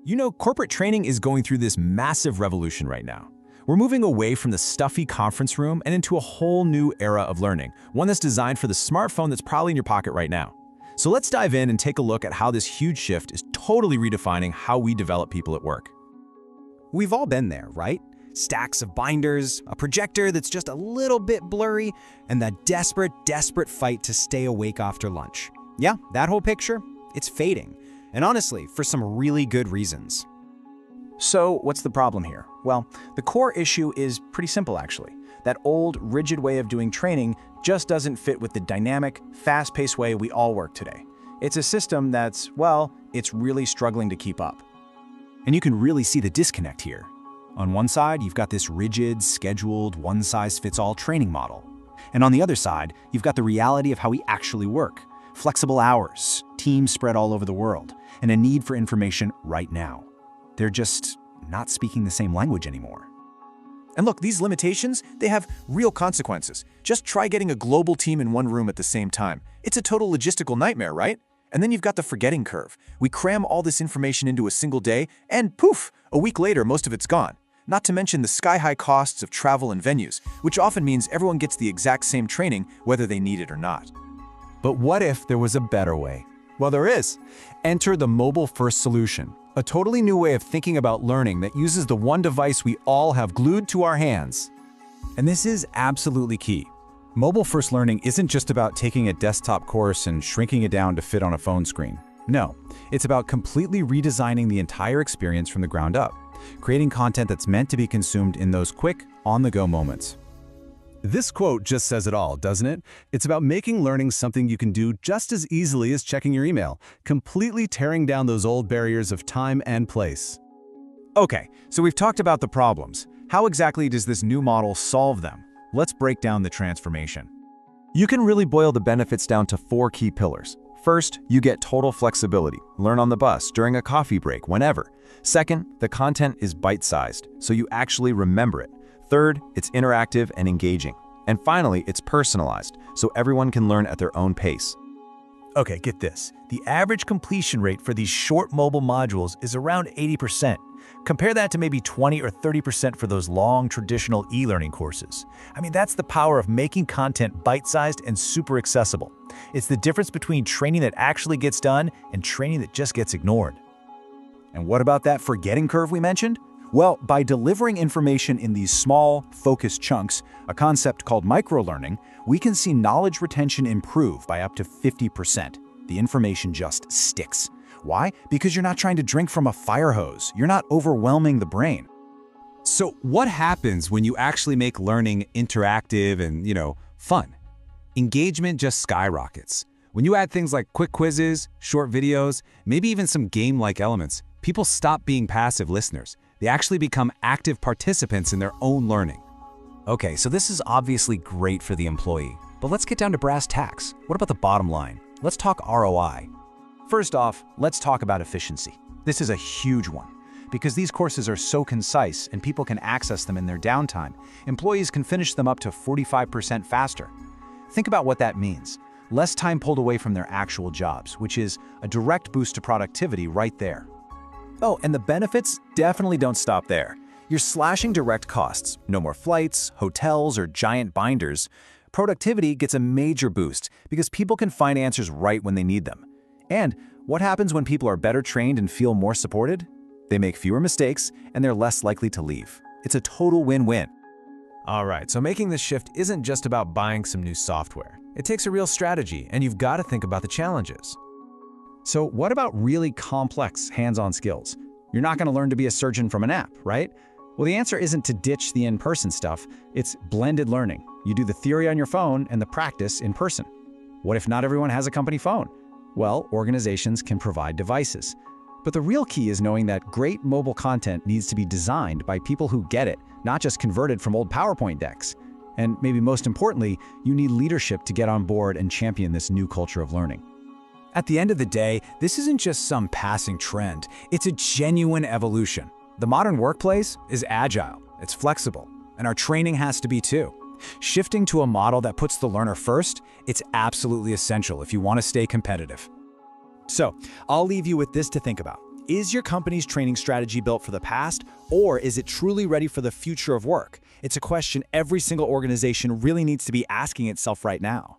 You know, corporate training is going through this massive revolution right now. We're moving away from the stuffy conference room and into a whole new era of learning, one that's designed for the smartphone that's probably in your pocket right now. So let's dive in and take a look at how this huge shift is totally redefining how we develop people at work. We've all been there, right? Stacks of binders, a projector that's just a little bit blurry, and that desperate fight to stay awake after lunch. Yeah, that whole picture, it's fading. And honestly, for some really good reasons. So what's the problem here? Well, the core issue is pretty simple actually. That old, rigid way of doing training just doesn't fit with the dynamic, fast-paced way we all work today. It's a system that's, well, it's really struggling to keep up. And you can really see the disconnect here. On one side, you've got this rigid, scheduled, one-size-fits-all training model. And on the other side, you've got the reality of how we actually work. Flexible hours, teams spread all over the world, and a need for information right now. They're just not speaking the same language anymore. And look, these limitations, they have real consequences. Just try getting a global team in one room at the same time. It's a total logistical nightmare, right? And then you've got the forgetting curve. We cram all this information into a single day, and poof, a week later, most of it's gone. Not to mention the sky-high costs of travel and venues, which often means everyone gets the exact same training, whether they need it or not. But what if there was a better way? Well, there is. Enter the mobile-first solution, a totally new way of thinking about learning that uses the one device we all have glued to our hands. And this is absolutely key. Mobile-first learning isn't just about taking a desktop course and shrinking it down to fit on a phone screen. No, it's about completely redesigning the entire experience from the ground up, creating content that's meant to be consumed in those quick, on-the-go moments. This quote just says it all, doesn't it? It's about making learning something you can do just as easily as checking your email, completely tearing down those old barriers of time and place. Okay, so we've talked about the problems. How exactly does this new model solve them? Let's break down the transformation. You can really boil the benefits down to 4 key pillars. First, you get total flexibility. Learn on the bus, during a coffee break, whenever. Second, the content is bite-sized, so you actually remember it. Third, it's interactive and engaging. And finally, it's personalized, so everyone can learn at their own pace. Okay, get this. The average completion rate for these short mobile modules is around 80%. Compare that to maybe 20 or 30% for those long, traditional e-learning courses. I mean, that's the power of making content bite-sized and super accessible. It's the difference between training that actually gets done and training that just gets ignored. And what about that forgetting curve we mentioned? Well, by delivering information in these small, focused chunks, a concept called microlearning, we can see knowledge retention improve by up to 50%. The information just sticks. Why? Because you're not trying to drink from a fire hose. You're not overwhelming the brain. So what happens when you actually make learning interactive and, fun? Engagement just skyrockets. When you add things like quick quizzes, short videos, maybe even some game-like elements, people stop being passive listeners. They actually become active participants in their own learning. Okay, so this is obviously great for the employee, but let's get down to brass tacks. What about the bottom line? Let's talk ROI. First off, let's talk about efficiency. This is a huge one. Because these courses are so concise and people can access them in their downtime, employees can finish them up to 45% faster. Think about what that means. Less time pulled away from their actual jobs, which is a direct boost to productivity right there. Oh, and the benefits definitely don't stop there. You're slashing direct costs. No more flights, hotels, or giant binders. Productivity gets a major boost because people can find answers right when they need them. And what happens when people are better trained and feel more supported? They make fewer mistakes and they're less likely to leave. It's a total win-win. All right, so making this shift isn't just about buying some new software. It takes a real strategy, and you've got to think about the challenges. So what about really complex hands-on skills? You're not going to learn to be a surgeon from an app, right? Well, the answer isn't to ditch the in-person stuff. It's blended learning. You do the theory on your phone and the practice in person. What if not everyone has a company phone? Well, organizations can provide devices. But the real key is knowing that great mobile content needs to be designed by people who get it, not just converted from old PowerPoint decks. And maybe most importantly, you need leadership to get on board and champion this new culture of learning. At the end of the day, this isn't just some passing trend. It's a genuine evolution. The modern workplace is agile, it's flexible, and our training has to be too. Shifting to a model that puts the learner first, it's absolutely essential if you want to stay competitive. So, I'll leave you with this to think about. Is your company's training strategy built for the past, or is it truly ready for the future of work? It's a question every single organization really needs to be asking itself right now.